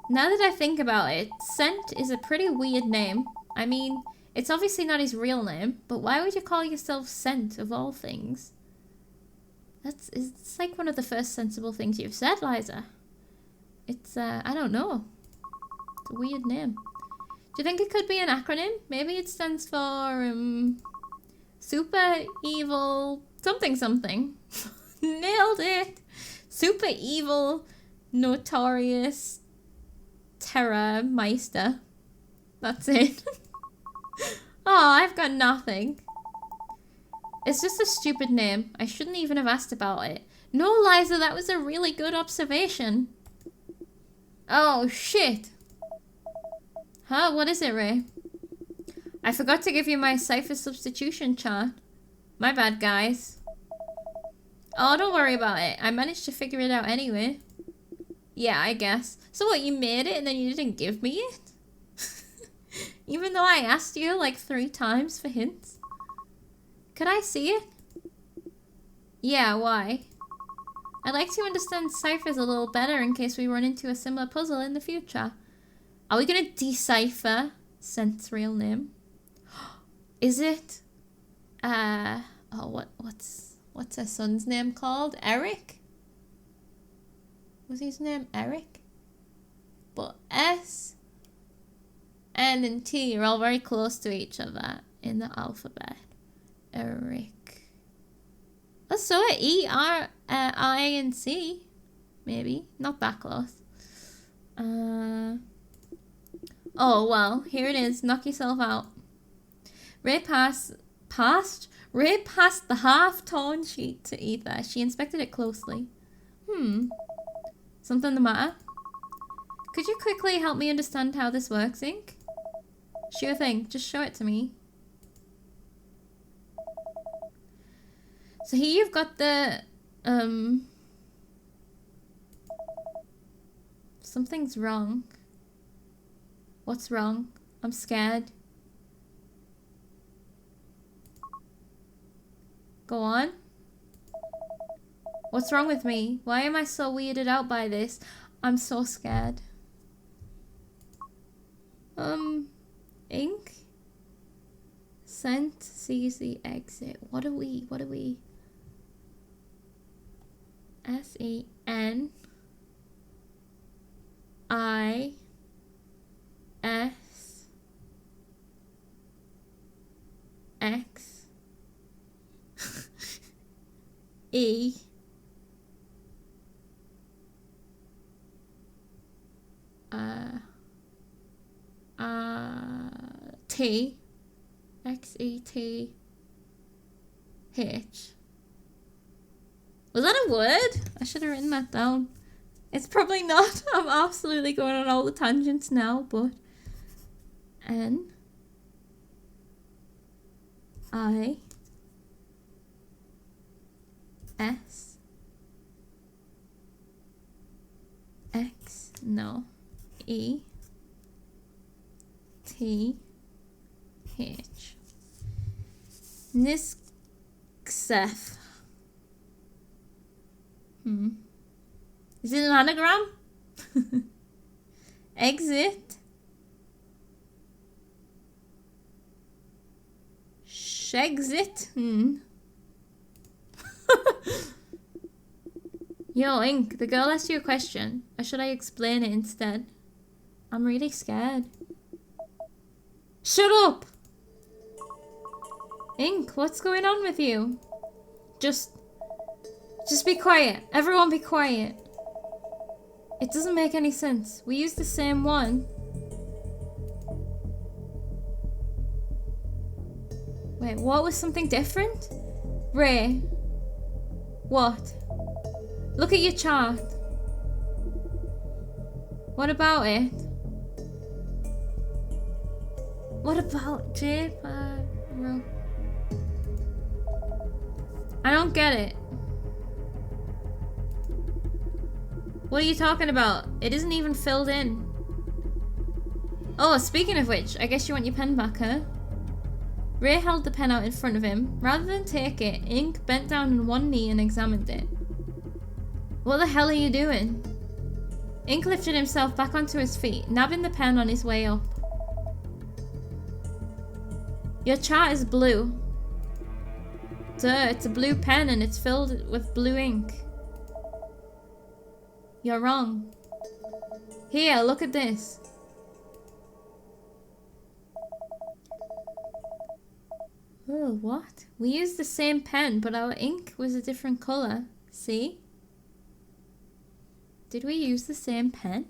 Now that I think about it, Scent is a pretty weird name. I mean, it's obviously not his real name, but why would you call yourself Scent of all things? It's like one of the first sensible things you've said, Liza. It's, I don't know. It's a weird name. Do you think it could be an acronym? Maybe it stands for, Super Evil something something. Nailed it! Super Evil Notorious Terror Meister. That's it. Oh, I've got nothing. It's just a stupid name. I shouldn't even have asked about it. No, Liza, that was a really good observation. Oh, shit. Huh? What is it, Ray? I forgot to give you my cipher substitution chart. My bad, guys. Oh, don't worry about it. I managed to figure it out anyway. Yeah, I guess. So what, you made it and then you didn't give me it? Even though I asked you like 3 times for hints? Could I see it? Yeah, why? I'd like to understand ciphers a little better in case we run into a similar puzzle in the future. Are we gonna decipher Scent's real name? Is it? Oh, what's her son's name called? Eric? Was his name Eric? But S, N, and T are all very close to each other in the alphabet. Eric. Oh, so are E, R, I, and C. Maybe. Not that close. Oh, well, here it is. Knock yourself out. Ray passed the half-torn sheet to Ether. She inspected it closely. Something the matter? Could you quickly help me understand how this works, Ink? Sure thing. Just show it to me. So here you've got the, something's wrong. What's wrong? I'm scared. Go on. What's wrong with me? Why am I so weirded out by this? I'm so scared. Ink? Scent sees the exit. What are we? S-E-N I-S X E T X-E-T H. Was that a word? I should have written that down. It's probably not. I'm absolutely going on all the tangents now, but N I S X no E T H Nisksef. Is it an anagram? Exit. Shexit. Yo, Ink, the girl asked you a question. Or should I explain it instead? I'm really scared. Shut up! Ink, what's going on with you? Just be quiet. Everyone be quiet. It doesn't make any sense. We used the same one. Wait, what was something different? Ray. What? Look at your chart. What about it? What about J? I don't get it. What are you talking about? It isn't even filled in. Oh, speaking of which, I guess you want your pen back, huh? Ray held the pen out in front of him. Rather than take it, Ink bent down on one knee and examined it. What the hell are you doing? Ink lifted himself back onto his feet, nabbing the pen on his way up. Your chart is blue. Duh, it's a blue pen and it's filled with blue ink. You're wrong. Here, look at this. Oh, what? We used the same pen, but our ink was a different colour. See? Did we use the same pen?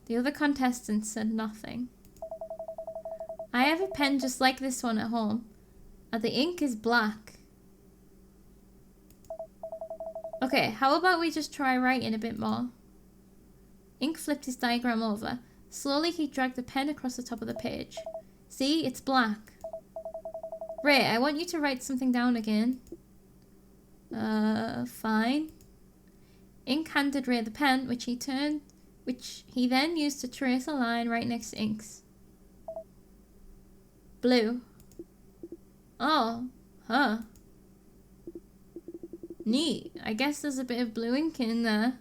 The other contestants said nothing. I have a pen just like this one at home, and the ink is black. Okay, how about we just try writing a bit more? Ink flipped his diagram over. Slowly he dragged the pen across the top of the page. See, it's black. Ray, I want you to write something down again. Fine. Ink handed Ray the pen, which he then used to trace a line right next to Ink's. Blue. Oh, huh. Neat. I guess there's a bit of blue ink in there.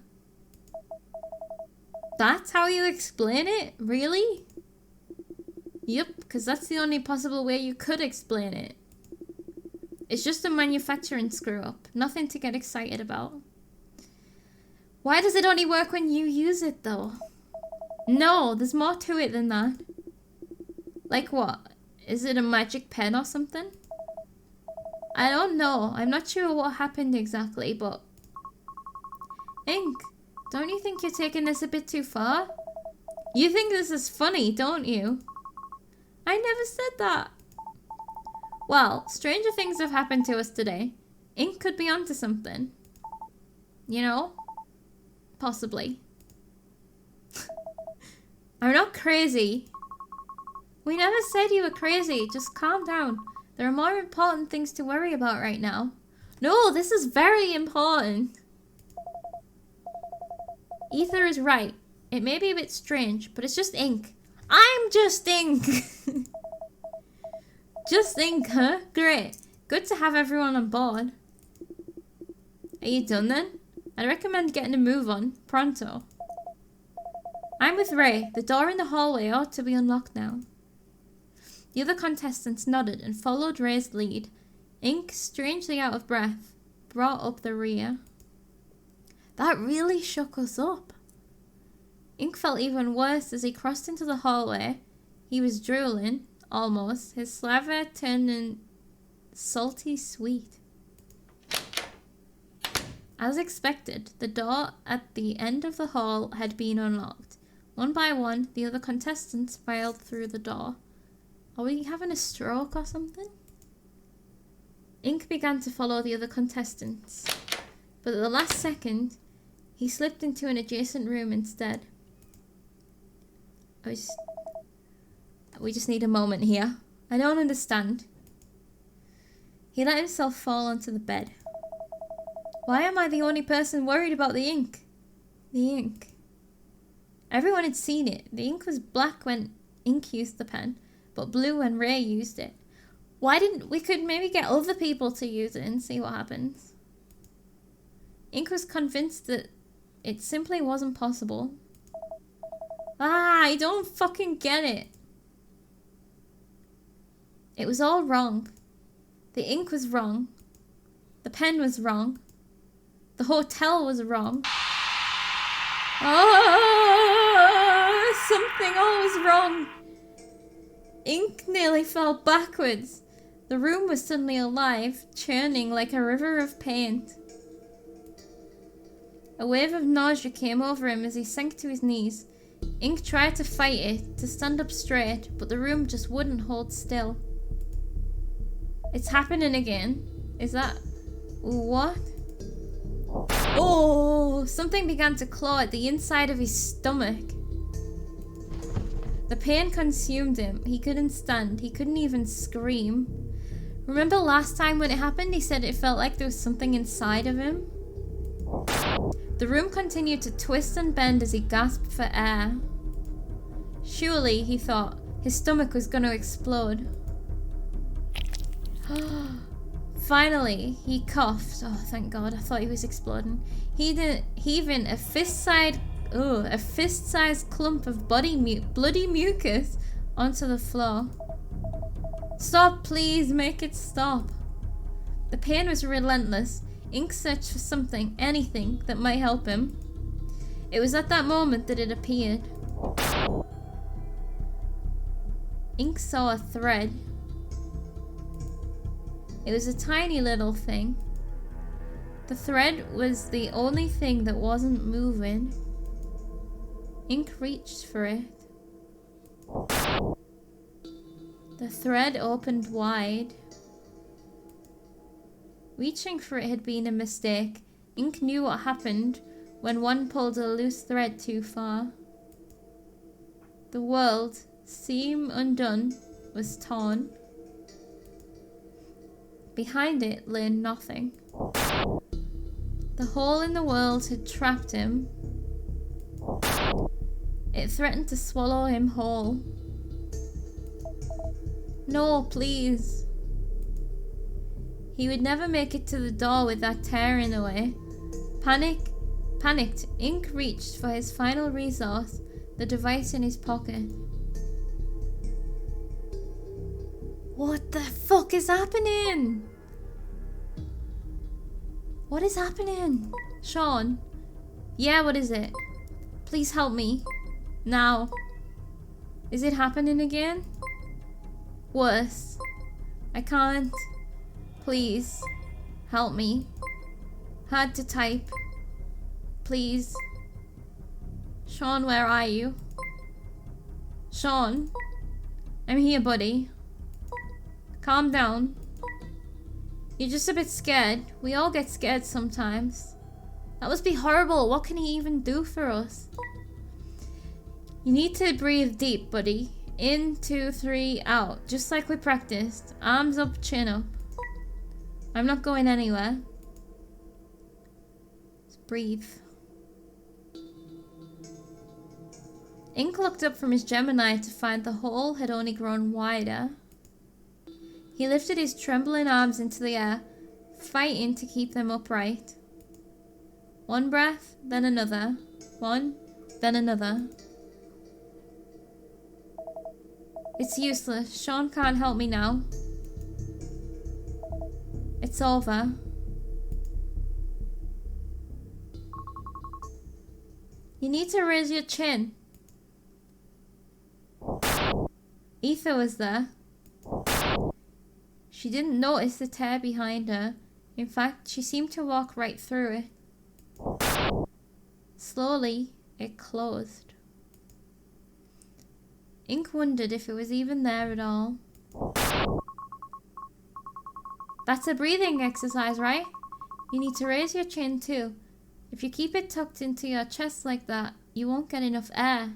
That's how you explain it? Really? Yep, because that's the only possible way you could explain it. It's just a manufacturing screw-up. Nothing to get excited about. Why does it only work when you use it, though? No, there's more to it than that. Like what? Is it a magic pen or something? I don't know. I'm not sure what happened exactly, but... Ink, don't you think you're taking this a bit too far? You think this is funny, don't you? I never said that. Well, stranger things have happened to us today. Ink could be onto something. You know? Possibly. I'm not crazy. We never said you were crazy. Just calm down. There are more important things to worry about right now. No, this is very important. Ether is right. It may be a bit strange, but it's just ink. I'm just ink. Just ink, huh? Great. Good to have everyone on board. Are you done then? I'd recommend getting a move on. Pronto. I'm with Ray. The door in the hallway ought to be unlocked now. The other contestants nodded and followed Ray's lead. Ink, strangely out of breath, brought up the rear. That really shook us up. Ink felt even worse as he crossed into the hallway. He was drooling, almost, his saliva turning salty sweet. As expected, the door at the end of the hall had been unlocked. One by one, the other contestants filed through the door. Are we having a stroke or something? Ink began to follow the other contestants, but at the last second, he slipped into an adjacent room instead. We just need a moment here. I don't understand. He let himself fall onto the bed. Why am I the only person worried about the ink? The ink. Everyone had seen it. The ink was black when Ink used the pen, but blue when Ray used it. Why didn't we could maybe get other people to use it and see what happens? Ink was convinced that it simply wasn't possible. I don't fucking get it. It was all wrong. The ink was wrong. The pen was wrong. The hotel was wrong. Something all was wrong. Ink nearly fell backwards. The room was suddenly alive, churning like a river of paint. A wave of nausea came over him as he sank to his knees. Ink tried to fight it, to stand up straight, but the room just wouldn't hold still. It's happening again. Is that... what? Oh! Something began to claw at the inside of his stomach. The pain consumed him. He couldn't stand. He couldn't even scream. Remember last time when it happened, he said it felt like there was something inside of him? The room continued to twist and bend as he gasped for air. Surely, he thought, his stomach was going to explode. Finally, he coughed. Oh, thank God, I thought he was exploding. Heaving a fist-sized clump of bloody mucus onto the floor. Stop, please, make it stop. The pain was relentless. Ink searched for something, anything, that might help him. It was at that moment that it appeared. Ink saw a thread. It was a tiny little thing. The thread was the only thing that wasn't moving. Ink reached for it. The thread opened wide. Reaching for it had been a mistake. Ink knew what happened when one pulled a loose thread too far. The world, seam undone, was torn. Behind it lay nothing. The hole in the world had trapped him. It threatened to swallow him whole. No, please. He would never make it to the door with that tear in the way. Panicked, Ink reached for his final resource, the device in his pocket. What the fuck is happening? What is happening? Sean? Yeah, what is it? Please help me. Now. Is it happening again? Worse. I can't. Please. Help me. Hard to type. Please. Sean, where are you? Sean? I'm here, buddy. Calm down. You're just a bit scared. We all get scared sometimes. That must be horrible. What can he even do for us? You need to breathe deep, buddy. In, 2, 3, out. Just like we practiced. Arms up, chin up. I'm not going anywhere. Just breathe. Ink looked up from his Gemini to find the hole had only grown wider. He lifted his trembling arms into the air, fighting to keep them upright. One breath, then another. One, then another. It's useless. Sean can't help me now. It's over. You need to raise your chin. Ether was there. She didn't notice the tear behind her. In fact, she seemed to walk right through it. Slowly, it closed. Ink wondered if it was even there at all. That's a breathing exercise, right? You need to raise your chin too. If you keep it tucked into your chest like that, you won't get enough air.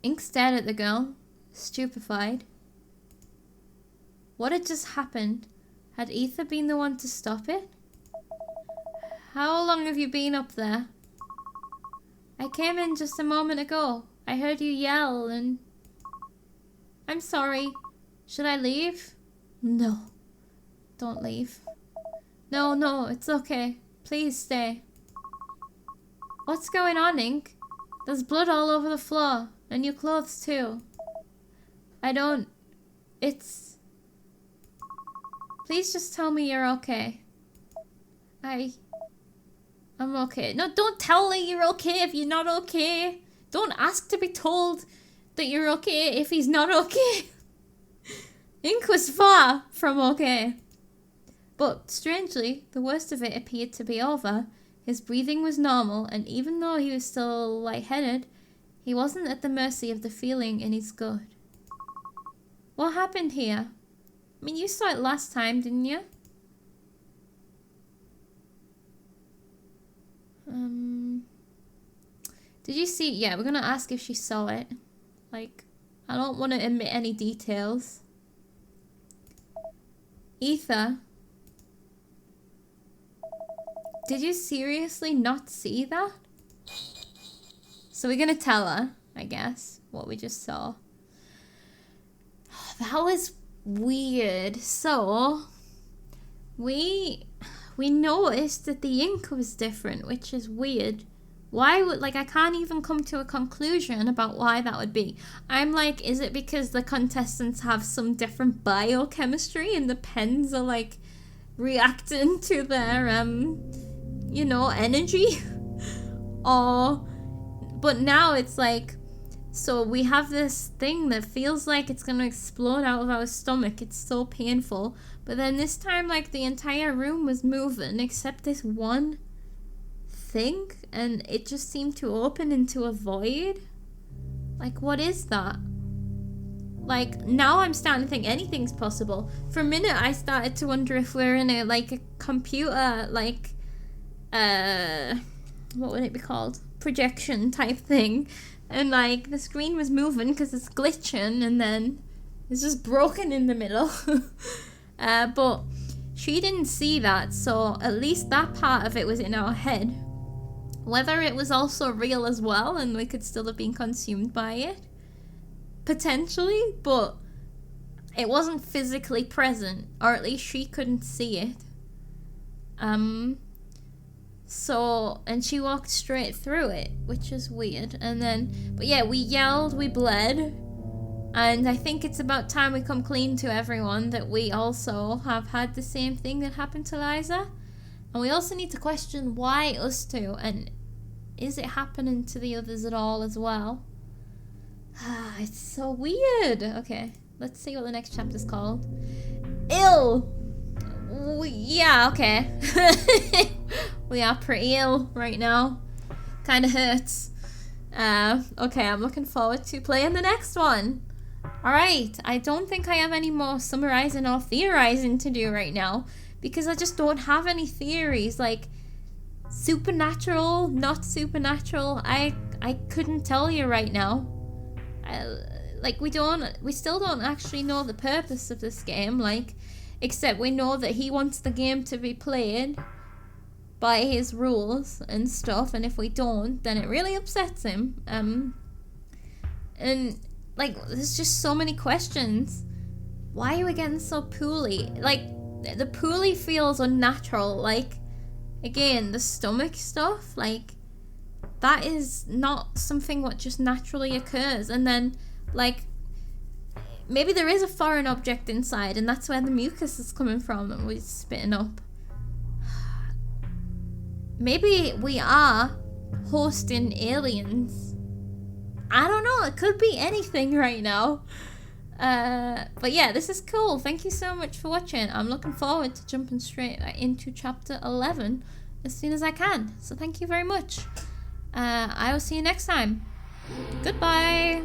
Ink stared at the girl, stupefied. What had just happened? Had Ether been the one to stop it? How long have you been up there? I came in just a moment ago. I heard you yell and... I'm sorry. Should I leave? No. Don't leave. No, it's okay. Please stay. What's going on, Ink? There's blood all over the floor. And your clothes too. It's... Please just tell me you're okay. I'm okay. No, don't tell me you're okay if you're not okay. Don't ask to be told that you're okay if he's not okay. Ink was far from okay. But strangely, the worst of it appeared to be over. His breathing was normal, and even though he was still lightheaded, he wasn't at the mercy of the feeling in his gut. What happened here? I mean, you saw it last time, didn't you? Did you see? Yeah, we're gonna ask if she saw it. Like, I don't want to admit any details. Ether, did you seriously not see that? So we're gonna tell her, I guess, what we just saw. That was weird. So, we noticed that the ink was different, which is weird. Why would, like, I can't even come to a conclusion about why that would be. I'm like, is it because the contestants have some different biochemistry and the pens are like reacting to their you know, energy? Or, but now it's like, so we have this thing that feels like it's gonna explode out of our stomach. It's so painful. But then this time, like, the entire room was moving except this one thing, and it just seemed to open into a void. Like, what is that? Like, now I'm starting to think anything's possible. For a minute I started to wonder if we're in a, like, a computer, like, what would it be called? Projection type thing. And, like, the screen was moving because it's glitching, and then it's just broken in the middle. But she didn't see that, so at least that part of it was in our head. Whether it was also real as well and we could still have been consumed by it, potentially, but it wasn't physically present, or at least she couldn't see it. So, and she walked straight through it, which is weird. And then, but yeah, we yelled, we bled, and I think it's about time we come clean to everyone that we also have had the same thing that happened to Liza. And we also need to question why us two, and is it happening to the others at all as well? It's so weird. Okay, let's see what the next chapter's called. Ill! Yeah, okay. We are pretty ill right now. Kinda hurts. Okay, I'm looking forward to playing the next one. Alright, I don't think I have any more summarizing or theorizing to do right now, because I just don't have any theories, like supernatural, not supernatural. I couldn't tell you right now. We still don't actually know the purpose of this game, like, except we know that he wants the game to be played by his rules and stuff, and if we don't, then it really upsets him. And like, there's just so many questions. Why are we getting so poorly? Like, the poorly feels unnatural. Like, again, the stomach stuff, like, that is not something what just naturally occurs. And then, like, maybe there is a foreign object inside, and that's where the mucus is coming from and we're spitting up. Maybe we are hosting aliens. I don't know, it could be anything right now. But yeah, this is cool. Thank you so much for watching. I'm looking forward to jumping straight into chapter 11 as soon as I can. So thank you very much. I will see you next time. Goodbye.